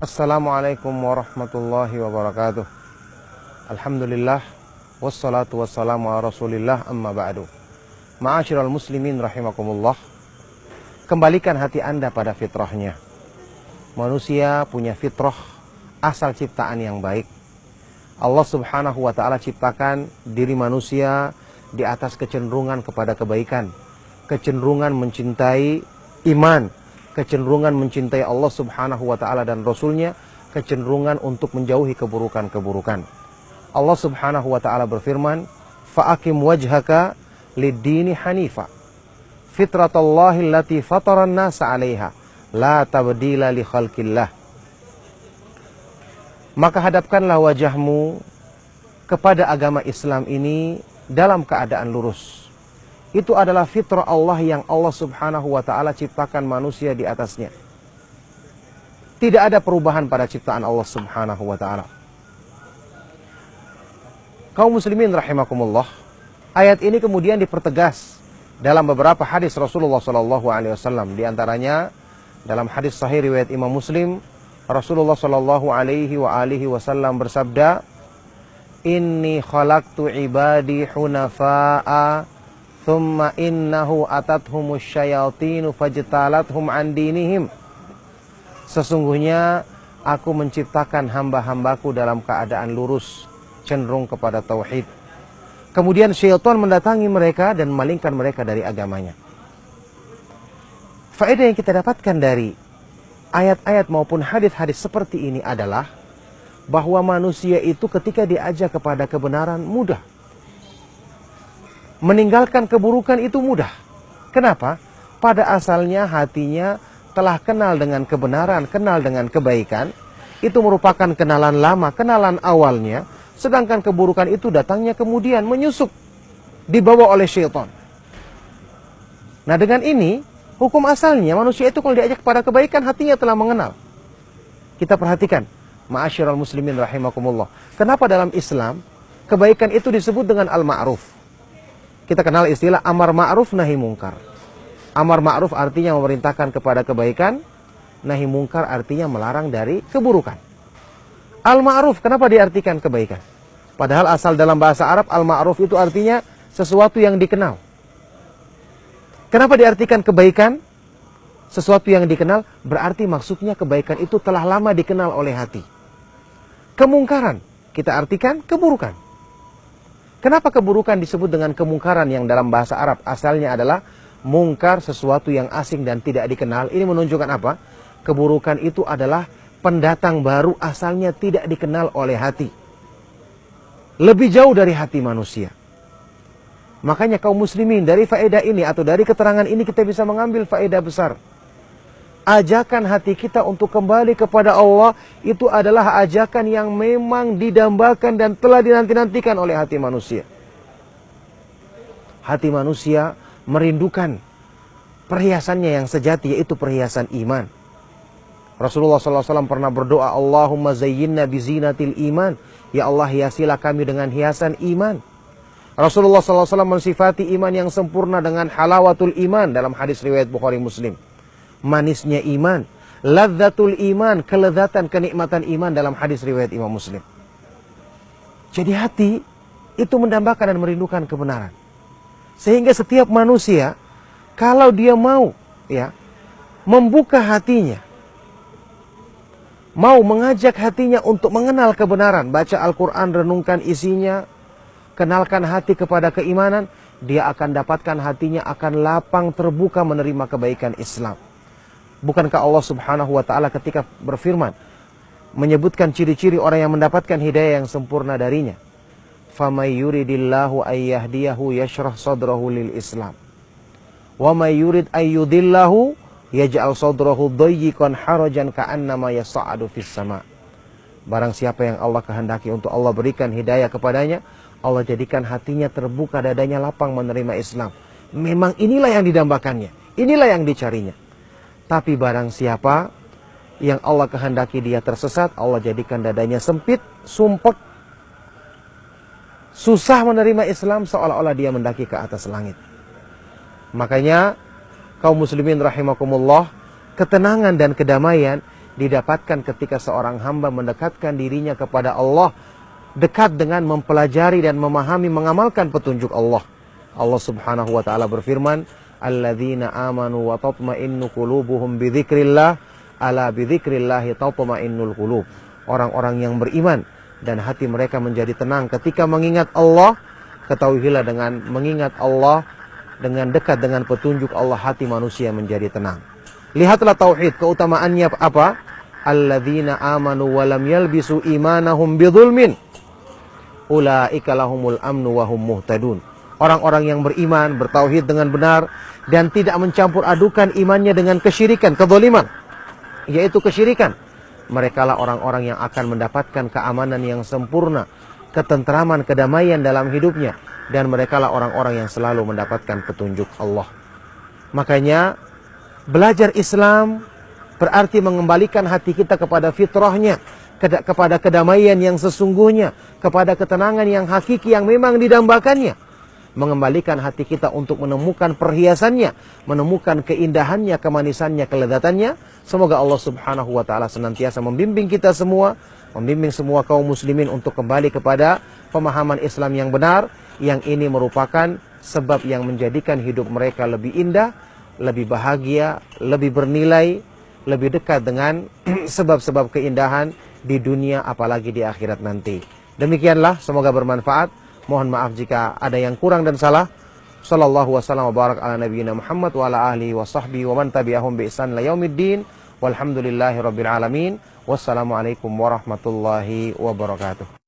Assalamualaikum warahmatullahi wabarakatuh. Alhamdulillah, wassalatu wassalamu ala rasulillah, amma ba'du. Ma'asyiral muslimin rahimakumullah. Kembalikan hati Anda pada fitrahnya. Manusia punya fitrah asal ciptaan yang baik. Allah subhanahu wa ta'ala ciptakan diri manusia di atas kecenderungan kepada kebaikan, kecenderungan mencintai iman, kecenderungan mencintai Allah subhanahu wa ta'ala dan Rasulnya, kecenderungan untuk menjauhi keburukan-keburukan. Allah subhanahu wa ta'ala berfirman, fa'akim wajhaka lid-dini hanifa fitratallahi allati fataran nasa 'alaiha la tabdila li khalqillah. Maka hadapkanlah wajahmu kepada agama Islam ini dalam keadaan lurus. Itu adalah fitrah Allah yang Allah subhanahu wa ta'ala ciptakan manusia di atasnya. Tidak ada perubahan pada ciptaan Allah subhanahu wa ta'ala. Kaum muslimin rahimakumullah, ayat ini kemudian dipertegas dalam beberapa hadis Rasulullah SAW. Di antaranya dalam hadis sahih riwayat Imam Muslim, Rasulullah SAW bersabda, Inni khalaqtu ibadi hunafa'a thumma innahu atathumus syayatinu fajtalathum an dinihim. Sesungguhnya aku menciptakan hamba-hambaku dalam keadaan lurus, cenderung kepada tauhid. Kemudian syaitan mendatangi mereka dan memalingkan mereka dari agamanya. Faedah yang kita dapatkan dari ayat-ayat maupun hadis-hadis seperti ini adalah bahwa manusia itu ketika diajak kepada kebenaran mudah. Meninggalkan keburukan itu mudah. Kenapa? Pada asalnya hatinya telah kenal dengan kebenaran, kenal dengan kebaikan. Itu merupakan kenalan lama, kenalan awalnya. Sedangkan keburukan itu datangnya kemudian menyusup, dibawa oleh syaitan. Nah, dengan ini, hukum asalnya manusia itu kalau diajak kepada kebaikan, hatinya telah mengenal. Kita perhatikan, ma'asyiral muslimin rahimakumullah. Kenapa dalam Islam kebaikan itu disebut dengan al-ma'ruf? Kita kenal istilah amar ma'ruf nahi mungkar. Amar ma'ruf artinya memerintahkan kepada kebaikan, nahi mungkar artinya melarang dari keburukan. Al-ma'ruf kenapa diartikan kebaikan? Padahal asal dalam bahasa Arab al-ma'ruf itu artinya sesuatu yang dikenal. Kenapa diartikan kebaikan? Sesuatu yang dikenal berarti maksudnya kebaikan itu telah lama dikenal oleh hati. Kemungkaran kita artikan keburukan. Kenapa keburukan disebut dengan kemungkaran yang dalam bahasa Arab asalnya adalah mungkar, sesuatu yang asing dan tidak dikenal? Ini menunjukkan apa? Keburukan itu adalah pendatang baru, asalnya tidak dikenal oleh hati. Lebih jauh dari hati manusia. Makanya kaum muslimin, dari faedah ini atau dari keterangan ini kita bisa mengambil faedah besar. Ajakan hati kita untuk kembali kepada Allah itu adalah ajakan yang memang didambakan dan telah dinanti-nantikan oleh hati manusia. Hati manusia merindukan perhiasannya yang sejati, yaitu perhiasan iman. Rasulullah SAW pernah berdoa, Allahumma zayyinna bizinatil iman. Ya Allah, hiasilah kami dengan hiasan iman. Rasulullah SAW mensifati iman yang sempurna dengan halawatul iman dalam hadis riwayat Bukhari Muslim. Manisnya iman, ladzatul iman, kelezatan, kenikmatan iman dalam hadis riwayat Imam Muslim. Jadi hati itu mendambakan dan merindukan kebenaran. Sehingga setiap manusia kalau dia mau membuka hatinya, mau mengajak hatinya untuk mengenal kebenaran, baca Al-Quran, renungkan isinya, kenalkan hati kepada keimanan, dia akan dapatkan hatinya akan lapang terbuka menerima kebaikan Islam. Bukankah Allah subhanahu wa ta'ala ketika berfirman menyebutkan ciri-ciri orang yang mendapatkan hidayah yang sempurna darinya? فَمَنْ يُرِدِ اللَّهُ أَنْ يَهْدِيَهُ يَشْرَحْ صَدْرَهُ لِلْإِسْلَامِ وَمَنْ يُرِدْ أَنْ يُضِلَّهُ يَجْعَلْ صَدْرَهُ ضَيِّقًا حَرَجًا كَأَنَّمَا يَصَّعَّدُ فِي السَّمَاءِ. Barang siapa yang Allah kehendaki untuk Allah berikan hidayah kepadanya, Allah jadikan hatinya terbuka, dadanya lapang menerima Islam. Memang inilah yang didambakannya, inilah yang dicarinya. Tapi barang siapa yang Allah kehendaki dia tersesat, Allah jadikan dadanya sempit, sumpek, susah menerima Islam, seolah-olah dia mendaki ke atas langit. Makanya kaum muslimin rahimakumullah, ketenangan dan kedamaian didapatkan ketika seorang hamba mendekatkan dirinya kepada Allah, dekat dengan mempelajari dan memahami, mengamalkan petunjuk Allah. Allah Subhanahu wa taala berfirman, "Alladzina amanu wa tatma'innu qulubuhum bidzikrillah, ala bidzikrillah tatma'innul qulub." Orang-orang yang beriman dan hati mereka menjadi tenang ketika mengingat Allah. Ketahuilah dengan mengingat Allah, dengan dekat dengan petunjuk Allah, hati manusia menjadi tenang. Lihatlah tauhid, keutamaannya apa? Alladzina amanu wa lam yalbisu imanahum bidzulmin, ulaika lahumul amnu wa hum muhtadun. Orang-orang yang beriman, bertauhid dengan benar dan tidak mencampur adukan imannya dengan kesyirikan, kezaliman, yaitu kesyirikan. Mereka lah orang-orang yang akan mendapatkan keamanan yang sempurna, ketentraman, kedamaian dalam hidupnya, dan mereka lah orang-orang yang selalu mendapatkan petunjuk Allah. Makanya belajar Islam berarti mengembalikan hati kita kepada fitrahnya, kepada kedamaian yang sesungguhnya, kepada ketenangan yang hakiki yang memang didambakannya. Mengembalikan hati kita untuk menemukan perhiasannya, menemukan keindahannya, kemanisannya, kelezatannya. Semoga Allah Subhanahu wa taala senantiasa membimbing kita semua, membimbing semua kaum muslimin untuk kembali kepada pemahaman Islam yang benar, yang ini merupakan sebab yang menjadikan hidup mereka lebih indah, lebih bahagia, lebih bernilai, lebih dekat dengan sebab-sebab keindahan di dunia apalagi di akhirat nanti. Demikianlah, semoga bermanfaat. Mohon maaf jika ada yang kurang dan salah. Sallallahu wasallam wa barak ala nabiyyina Muhammad wa ala alihi wa sahbihi wa man tabi'ahum bi ihsan ila yaumiddin. Walhamdulillahi rabbil alamin. Wassalamualaikum warahmatullahi wabarakatuh.